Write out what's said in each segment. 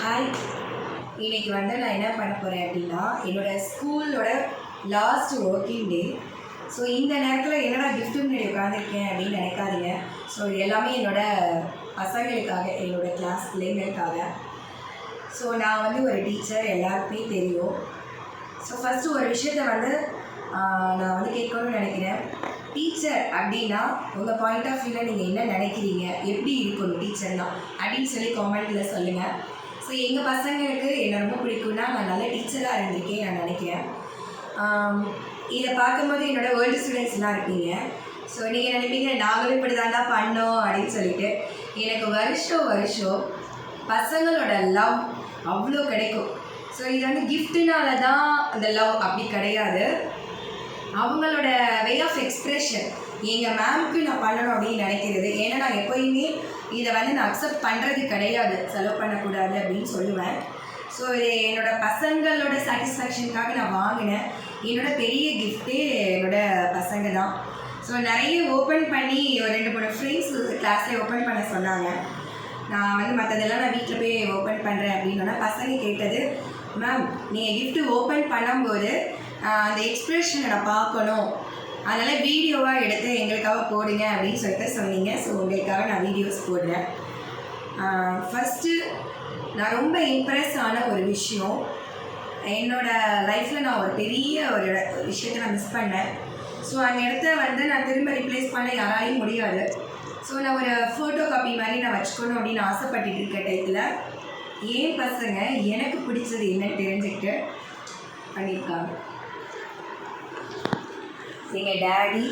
Hi, இன்னைக்கு நான் என்ன பண்ண போகிறேன் அப்படின்னா, என்னோடய ஸ்கூலோட லாஸ்ட் ஒர்க்கிங் டே. ஸோ இந்த நேரத்தில் என்னடா கிஃப்ட்டு முன்னாடி உட்காந்துருக்கேன் அப்படின்னு நினைக்காதீங்க. ஸோ இது எல்லாமே என்னோடய பசங்களுக்காக, என்னோடய கிளாஸ் பிள்ளைங்களுக்காக. ஸோ நான் ஒரு டீச்சர், எல்லாருக்குமே தெரியும். ஸோ ஃபஸ்ட்டு ஒரு விஷயத்த நான் கேட்கணும்னு நினைக்கிறேன். டீச்சர் அப்படின்னா உங்கள் பாயிண்ட் ஆஃப் வியூவில் நீங்கள் என்ன நினைக்கிறீங்க, எப்படி இருக்கணும் டீச்சர்னால் அப்படின்னு சொல்லி காமெண்ட்டில் சொல்லுங்கள். ஸோ எங்கள் பசங்களுக்கு என்ன ரொம்ப பிடிக்கும்னா, நான் நல்ல டீச்சராக இருந்திருக்கேன் நான் நினைக்கிறேன். இதை பார்க்கும்போது என்னோடய வேர்ல்டு ஸ்டூடெண்ட்ஸ்லாம் இருக்கீங்க. ஸோ நீங்கள் நினைப்பீங்க நாங்களும் இப்படி தாண்டா பண்ணோம் அப்படின்னு சொல்லிட்டு. எனக்கு வருஷம் பசங்களோட லவ் அவ்வளோ கிடைக்கும். ஸோ இது கிஃப்ட்டுனால தான் அந்த லவ் அப்படி கிடையாது. அவங்களோட வே ஆஃப் எக்ஸ்ப்ரெஷன் எங்கள் மேம்க்கு நான் பண்ணணும் அப்படின்னு நினைக்கிறது. ஏன்னா நான் எப்போயுமே இதை நான் அக்செப்ட் பண்ணுறது கிடையாது, செலவு பண்ணக்கூடாது அப்படின்னு சொல்லுவேன். ஸோ இது என்னோடய பசங்களோட சாட்டிஸ்ஃபேக்ஷனுக்காக நான் வாங்கினேன். என்னோடய பெரிய கிஃப்ட்டே என்னோடய பசங்க தான். ஸோ நிறைய ஓப்பன் பண்ணி ஒரு 2-3 ஃப்ரெண்ட்ஸ் கிளாஸில் ஓப்பன் பண்ண சொன்னாங்க. நான் மற்றதெல்லாம் நான் வீட்டில் போய் ஓப்பன் பண்ணுறேன் அப்படின்னா, பசங்க கேட்டது, மேம் நீங்கள் கிஃப்ட்டு ஓப்பன் பண்ணும்போது அந்த எக்ஸ்ப்ரெஷனை நான் பார்க்கணும், அதனால் வீடியோவாக எடுத்து எங்களுக்காக போடுங்க அப்படின்னு சொல்லிட்டு சொன்னீங்க. ஸோ உங்களுக்காக நான் வீடியோஸ் போடுறேன். ஃபஸ்ட்டு நான் ரொம்ப இம்ப்ரெஸ் ஆன ஒரு விஷயம், என்னோடய லைஃப்பில் நான் ஒரு பெரிய ஒரு விஷயத்தை நான் மிஸ் பண்ணேன். ஸோ அந்த இடத்த நான் திரும்ப ரீப்ளேஸ் பண்ண யாராலையும் முடியாது. ஸோ நான் ஒரு ஃபோட்டோ காப்பி மாதிரி நான் வச்சுக்கணும் அப்படின்னு ஆசைப்பட்டுட்டு இருக்க டைத்தில் என் பசங்க எனக்கு பிடிச்சது என்னன்னு தெரிஞ்சுக்கிட்டு பண்ணியிருக்காங்க. எங்கள் டேடி,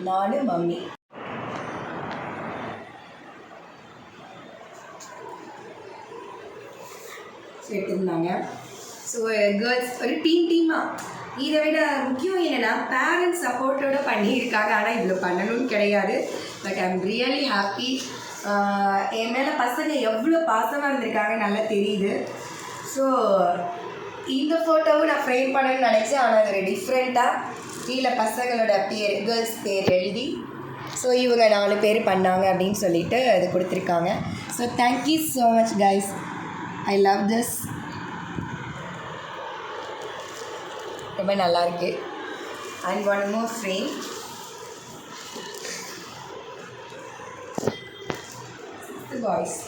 நான், மம்மி. எடுத்துருந்தாங்க. ஸோ கேர்ள்ஸ் ஒரு டீமாக. இதை விட முக்கியம் என்னென்னா, பேரண்ட்ஸ் சப்போர்ட்டோடு பண்ணியிருக்காங்க. ஆனால் இவ்வளோ பண்ணணும்னு கிடையாது. But I am really happy. என் மேலே பசங்க எவ்வளோ பாசமாக இருந்திருக்காங்க நல்லா தெரியுது. ஸோ இந்த ஃபோட்டோவும் நான் ஃப்ரேம் பண்ணணும்னு நினச்சேன். ஆனால் அது ஒரு டிஃப்ரெண்ட்டாக கீழே பசங்களோட பேர், கேர்ள்ஸ் பேர் எழுதி, ஸோ இவங்க 4 பேர் பண்ணாங்க அப்படின்னு சொல்லிட்டு அது கொடுத்துருக்காங்க. So thank you so much guys, I love this. ரொம்ப நல்லாயிருக்கு. And one more frame. Boys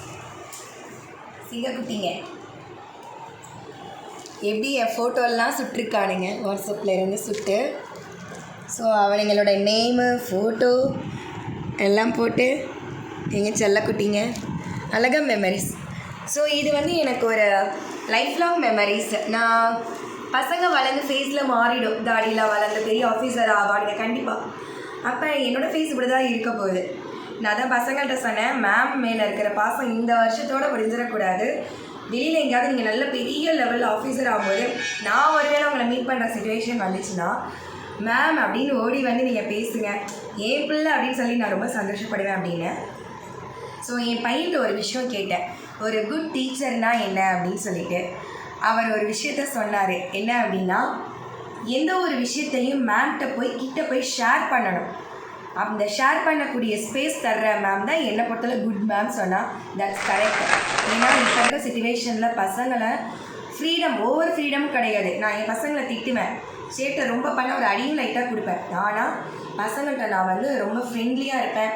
சிங்கக்குட்டிங்க எப்படி என் ஃபோட்டோலாம் சுட்டிருக்கானுங்க, வாட்ஸ்அப்பில் இருந்து சுட்டு. ஸோ அவனுங்களோட நேமு, ஃபோட்டோ எல்லாம் போட்டு எங்கள் செல்லக்குட்டிங்க அழகாக மெமரிஸ். ஸோ இது எனக்கு ஒரு லைஃப் லாங் மெமரிஸ். நான் பசங்க வளர்ந்து ஃபேஸில் மாறிடும், தாடியில் வளர்ந்து பெரிய ஆஃபீஸர் ஆவானுங்க கண்டிப்பாக. அப்போ என்னோடய ஃபேஸ் இப்படி தான் இருக்க போகுது. நான் தான் பசங்கள்கிட்ட சொன்னேன், மேம் மேலே இருக்கிற பாசம் இந்த வருஷத்தோடு முடிஞ்சிடக்கூடாது. வெளியில் எங்கேயாவது நீங்கள் நல்ல பெரிய லெவலில் ஆஃபீஸர் ஆகும்போது நான் ஒருவேளை உங்களை மீட் பண்ணுற சிச்சுவேஷன் வந்துச்சுன்னா, மேம் அப்படின்னு ஓடி நீங்கள் பேசுங்க, என் பிள்ளை அப்படின்னு சொல்லி நான் ரொம்ப சந்தோஷப்படுவேன் அப்படின்னு. ஸோ என் பையன்கிட்ட ஒரு விஷயம் கேட்டேன், ஒரு குட் டீச்சர்னால் என்ன அப்படின்னு சொல்லிட்டு. அவர் ஒரு விஷயத்த சொன்னார். என்ன அப்படின்னா, எந்த ஒரு விஷயத்தையும் மேம்கிட்ட கிட்ட போய் ஷேர் பண்ணணும். அந்த ஷேர் பண்ணக்கூடிய ஸ்பேஸ் தர்ற மேம் தான் என்னை பொறுத்தவரை குட் மேம் சொன்னால் தட்ஸ் கரெக்ட். ஏன்னா இப்போ இருக்க சிச்சுவேஷனில் பசங்களை ஃப்ரீடம், ஓவர் ஃப்ரீடம் கிடையாது. நான் என் பசங்களை திட்டுவேன், சேட்டை ரொம்ப பண்ண ஒரு அடியும் லைட்டாக கொடுப்பேன். ஆனால் பசங்கள்கிட்ட நான் ரொம்ப ஃப்ரெண்ட்லியாக இருப்பேன்.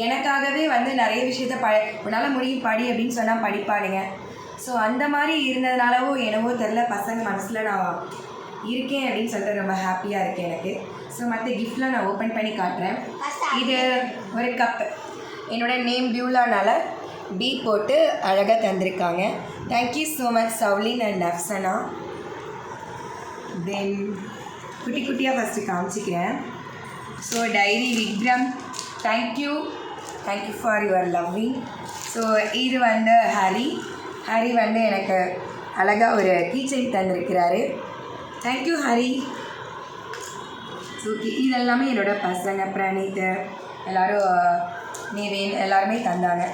எனக்காகவே நிறைய விஷயத்த உன்னால் முடியும் படி அப்படின்னு சொன்னால் படிப்பாடுங்க. ஸோ அந்த மாதிரி இருந்ததுனாலவோ என்னவோ தெரில, பசங்க மனசில் நான் இருக்கேன் அப்படின்னு சொல்லிட்டு ரொம்ப ஹாப்பியாக இருக்கேன் எனக்கு. ஸோ மற்ற கிஃப்ட்லாம் நான் ஓப்பன் பண்ணி காட்டுறேன். இது ஒரு கப்பு, என்னோடய நேம் பியூலானால் பி போட்டு அழகாக தந்திருக்காங்க. தேங்க்யூ ஸோ மச் சவுலின் அண்ட் அஃப்சனா. தென் குட்டி குட்டியாக ஃபஸ்ட்டு காமிச்சிக்கிறேன். So diary Vikram, thank you for your loving. So இது ஹரி எனக்கு அழகாக ஒரு கீச்சைன் தந்திருக்கிறாரு. தேங்க்யூ ஹரி. ஸோ இதெல்லாமே என்னோட பசங்க பிரணீத் எல்லோரும் நேவேன் எல்லாருமே தந்தாங்க.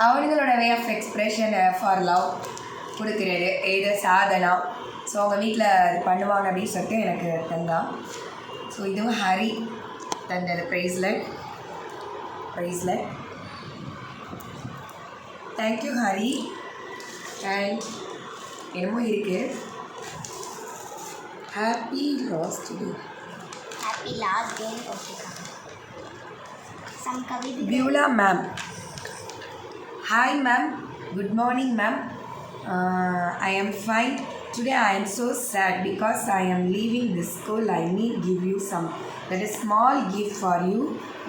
அவங்களோட way of expression for love கொடுக்குறது ஏதோ சாதனா. ஸோ அவங்க வீட்டில் அது பண்ணுவாங்க அப்படின்னு சொல்லிட்டு எனக்கு தந்தான். ஸோ இதுவும் ஹரி தந்தது ப்ரைஸ்லெட். தேங்க்யூ ஹரி. அண்ட் என்னமோ இருக்குது. Happy last day. Happy last day போட்டிருக்காங்க. சம் கவிதை. Beulah ma'am. Hi ma'am, good morning ma'am. I am fine. Today I am so sad because I am leaving this school. I need give you some that is small gift for you,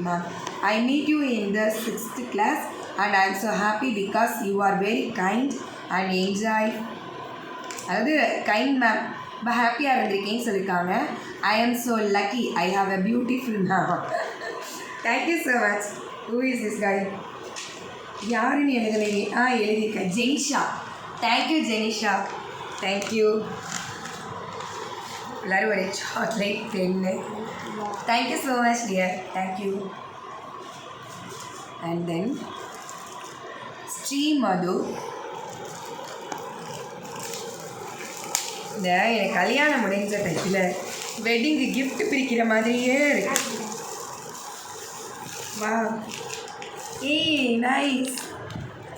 ma'am. I meet you in the 6th class and I am so happy because you are very kind and enjoy. அதாவது kind ma'am ரொம்ப ஹாப்பியாக இருந்திருக்கேன்னு சொல்லியிருக்காங்க. I am so lucky, I have a beautiful ma'am. Thank you so much. Who is this guy? யாருன்னு எழுதலையே. எழுதியிருக்கேன், Jenisha. Thank you Jenisha, thank you. எல்லோரும் ஒரு chocolate pen. Thank you so much dear, thank you. And then Sri Madhu. இந்த எனக்கு கல்யாணம் முடிஞ்ச டைத்தில் வெட்டிங்கு கிஃப்ட் பிரிக்கிற மாதிரியே இருக்கு. வா, ஏய் நைஸ்,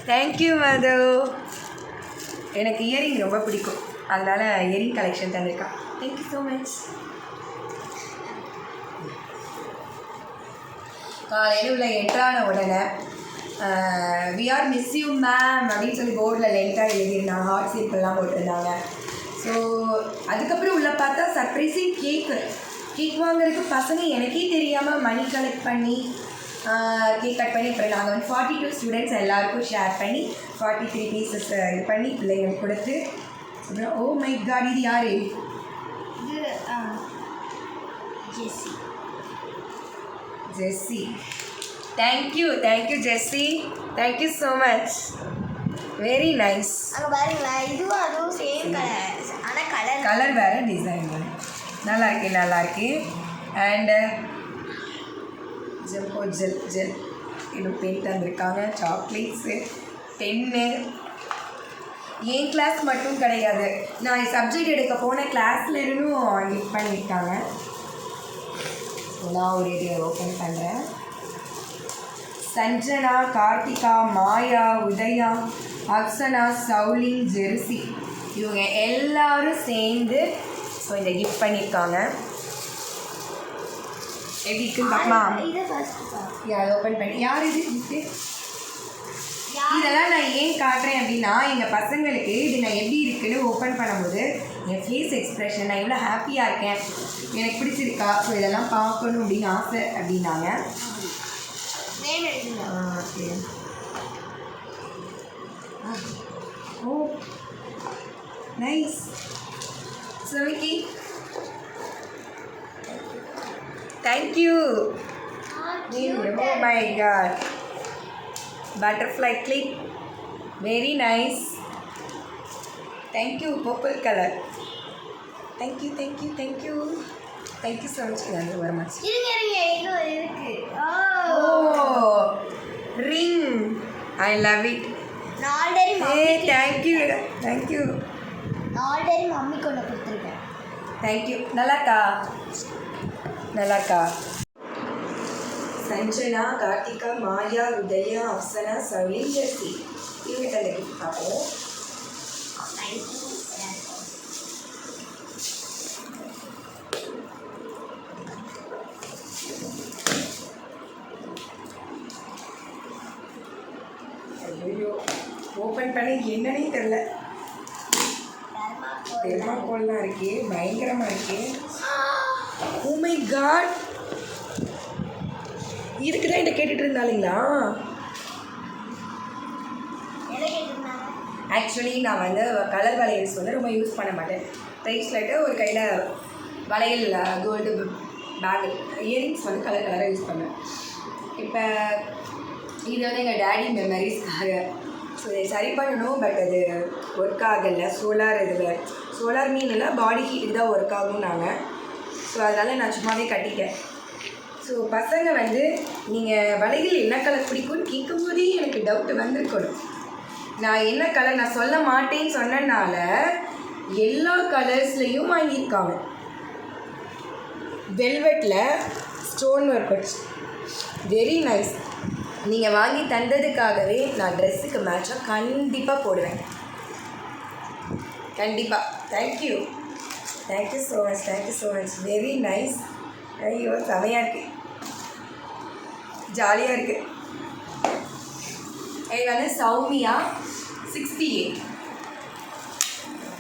தேங்க்யூ மது. எனக்கு இயரிங் ரொம்ப பிடிக்கும், அதனால் இயரிங் கலெக்ஷன் தந்திருக்கா. Thank you so much. காலையில் உள்ள என்ட்ரான உடனே we are miss you ma'am அப்படின்னு சொல்லி போர்டில் லைட்டாக எழுதியிருந்தாங்க, ஹார்ட் சிம்பிள்லாம் போட்டிருந்தாங்க. ஸோ அதுக்கப்புறம் உள்ள பார்த்தா சர்ப்ரைஸிங் கேக் வாங்குறதுக்கு பசங்க எனக்கே தெரியாமல் மணி கலெக்ட் பண்ணி கேக் கட் பண்ணி அப்புறம் நாங்கள் வந்து 42 ஸ்டூடெண்ட்ஸ் எல்லாருக்கும் ஷேர் பண்ணி 43 பீசஸ் இது பண்ணி பிள்ளைங்களுக்கு கொடுத்து அப்புறம் ஓ மை காட், இது யார்? இது Jessie. Jessie, thank you thank you Jessie, thank you so much, very nice. அங்கே பாருங்களா, இதுவும் அதுவும் சேம் கலர், ஆனால் கலர் வேறு, டிசைன் வேறு. நல்லாயிருக்கு. அண்டு ஜெம்போ ஜெல் இன்னும் பென் தந்திருக்காங்க, சாக்லேட்ஸு, பென்னு. என் கிளாஸ் மட்டும் கிடையாது, நான் சப்ஜெக்ட் எடுக்க போன கிளாஸில் இருந்தும் கிஃப்ட் பண்ணியிருக்காங்க. நான் ஒரு இது ஓப்பன் பண்ணுறேன். சஞ்சனா, கார்த்திகா, மாயா, உதயா, அக்ஷனா, சவுலின், ஜெர்சி இவங்க எல்லோரும் சேர்ந்து ஸோ இந்த கிஃப்ட் பண்ணியிருக்காங்க. எப்படி இருக்குன்னு பார்க்கலாம். அதை ஓப்பன் பண்ணி யார் இது கிஃப்ட்டு? இதெல்லாம் நான் ஏன் காட்டுறேன் அப்படின்னா, எங்கள் பசங்களுக்கு இது நான் எப்படி இருக்குன்னு ஓப்பன் பண்ணும்போது என் ஃபேஸ் எக்ஸ்ப்ரெஷன், நான் எவ்வளோ ஹாப்பியாக இருக்கேன், எனக்கு பிடிச்சிருக்கா, ஸோ இதெல்லாம் பார்க்கணும் அப்படின்னு ஆசை அப்படின்னாங்க. ஓகே. Oh nice. சுமிக்கி, thank you. Oh my god, butterfly clip, very nice. Thank you, purple color. Thank you so much. Thank you very much. இருக்கு. Oh, ring, I love it. நான் ஆல்ரெடி thank you. நான் already mummy கொண்டு கொடுத்துருக்கேன். Thank you. நல்லாக்கா. Sanjana, Karthika, மாயா, உதயா, அப்சனா, சவுலின், Jersey இவங்க அந்த gift பார்ப்போம். ஐயோ, ஓப்பன் பண்ணி என்னன்னே தெரில. தெர்மாக்கோல்லாம் இருக்கு, பயங்கரமாக இருக்கு. ஓ மை காட், இதுக்கு தான் என்கிட்ட கேட்டுட்டு இருந்தாலுங்களா? ஆக்சுவலி நான் வந்து கலர் வளையல்ஸ் வந்து ரொம்ப யூஸ் பண்ண மாட்டேன். ப்ரைஸ்லெட்டு ஒரு கையில் வளையல், கோல்டு பேங்கிள், இயரிங்ஸ் வந்து கலராக யூஸ் பண்ணேன். இப்போ இது வந்து எங்கள் டேடி மெமரிஸ்க்காக ஸோ இதை சரி பண்ணணும். பட் அது ஒர்க் ஆகலை. சோலார் மீனில் பாடி ஹீட்டுக்கு தான் ஒர்க் ஆகும்னாங்க. ஸோ அதனால் நான் சும்மாவே கட்டிட்டேன். ஸோ பசங்க வந்து நீங்கள் வளையல் என்ன கலர் பிடிக்கும்னு கேட்கும்போதே எனக்கு டவுட்டு வந்திருக்கணும். நான் என்ன கலர் நான் சொல்ல மாட்டேன்னு சொன்னனால எல்லா கலர்ஸ்லேயும் வாங்கியிருக்காங்க. வெல்வெட்டில் ஸ்டோன் ஒர்க் வச்சு வெரி நைஸ். நீங்கள் வாங்கி தந்ததுக்காகவே நான் ட்ரெஸ்ஸுக்கு மேட்சாக கண்டிப்பாக போடுவேன். கண்டிப்பாக. Thank you so much very nice. ஐயோ செமையாக இருக்குது, ஜாலியாக இருக்குது. இது வந்து சௌமியா 68.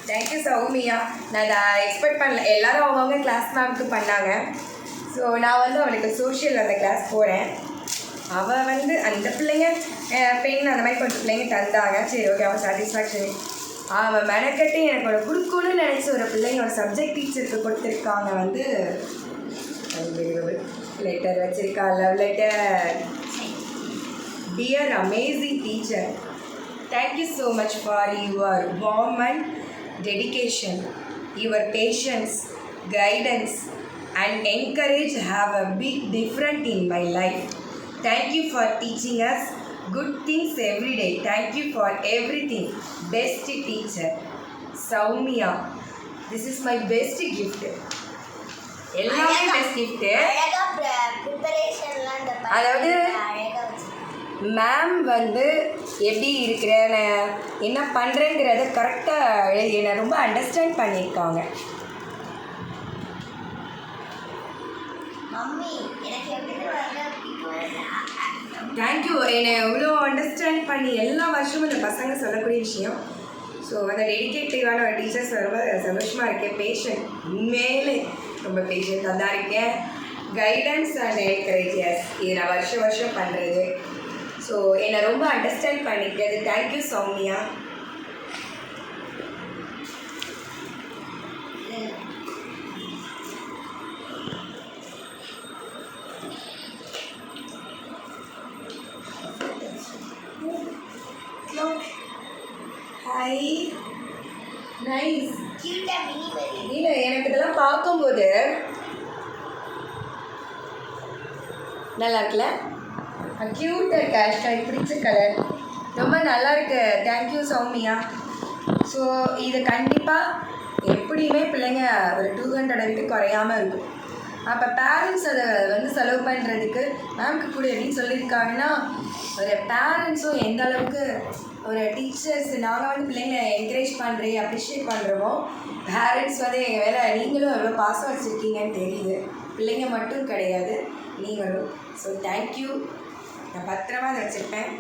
தேங்க்யூ சௌமியா. நான் அதை எக்ஸ்பெக்ட் பண்ணல. எல்லோரும் அவங்கவுங்க கிளாஸ் மேம்க்கு பண்ணாங்க. ஸோ நான் வந்து அவளுக்கு சோஷியல் அந்த கிளாஸ் போகிறேன். அவள் வந்து அந்த பிள்ளைங்க பெண் அந்த மாதிரி கொஞ்சம் பிள்ளைங்க தந்தாங்க. சரி ஓகே, அவன் சாட்டிஸ்ஃபேக்ஷன். அவன் மெனக்கட்டி எனக்கு ஒரு கொடுக்கணும்னு நினச்சி ஒரு பிள்ளைங்க ஒரு சப்ஜெக்ட் டீச்சருக்கு கொடுத்துருக்காங்க. வந்து லெட்டர் வச்சுருக்கா, love letter. Dear amazing teacher, thank you so much for your warm and dedication. Your patience, guidance and encourage have a big difference in my life. Thank you for teaching us good things every day. Thank you for everything. Best teacher, Soumya. This is my best gift. எல்லாமே best gift. அதாவது ma'am வந்து எப்படி இருக்கிறேன், என்ன பண்ணுறேங்கிறத கரெக்டாக என்னை ரொம்ப understand பண்ணியிருக்காங்க. தேங்க்யூ. என்னை எவ்வளோ அண்டர்ஸ்டாண்ட் பண்ணி எல்லா வருஷமும் இந்த பசங்க சொல்லக்கூடிய விஷயம். ஸோ அந்த டெடிகேட்டிவான ஒரு டீச்சர்ஸ் ரொம்ப சந்தோஷமாக இருக்கேன். பேஷண்ட், உண்மையிலே ரொம்ப பேஷண்ட்டாக தான் இருக்கேன். கைடன்ஸ் அண்ட் என்கரேஜஸ் இது நான் வருஷம் பண்ணுறது. ஸோ என்னை ரொம்ப அண்டர்ஸ்டாண்ட் பண்ணிக்கிறது. தேங்க்யூ சௌமியா. Hi, nice. இல்லை, எனக்கு இதெல்லாம் பார்க்கும்போது நல்லா இருக்குல்ல, க்யூட்டாக இருக்கு. ஹேஷ்டாக் பிடிச்ச கலர் ரொம்ப நல்லா இருக்கு. தேங்க்யூ சௌமியா. ஸோ இது கண்டிப்பாக எப்படியுமே பிள்ளைங்க ஒரு 200 வரைக்கும் குறையாமல் இருக்கும். அப்போ பேரண்ட்ஸ் அதை வந்து செலவு பண்ணுறதுக்கு மேம்க்கு கூட எப்படின்னு சொல்லியிருக்காங்கன்னா, ஒரு பேரண்ட்ஸும் எந்த அளவுக்கு ஒரு டீச்சர்ஸ் நாங்கள் வந்து பிள்ளைங்களை என்கரேஜ் பண்ணுறேன் அப்ரிஷியேட் பண்ணுறோமோ, பேரண்ட்ஸ் வந்து எங்கள் வேலை நீங்களும் எவ்வளோ பாசம் வச்சுருக்கீங்கன்னு தெரியுது. பிள்ளைங்க மட்டும் கிடையாது, நீங்களும். So thank you. நான் பத்திரமா அதை வச்சுருப்பேன்.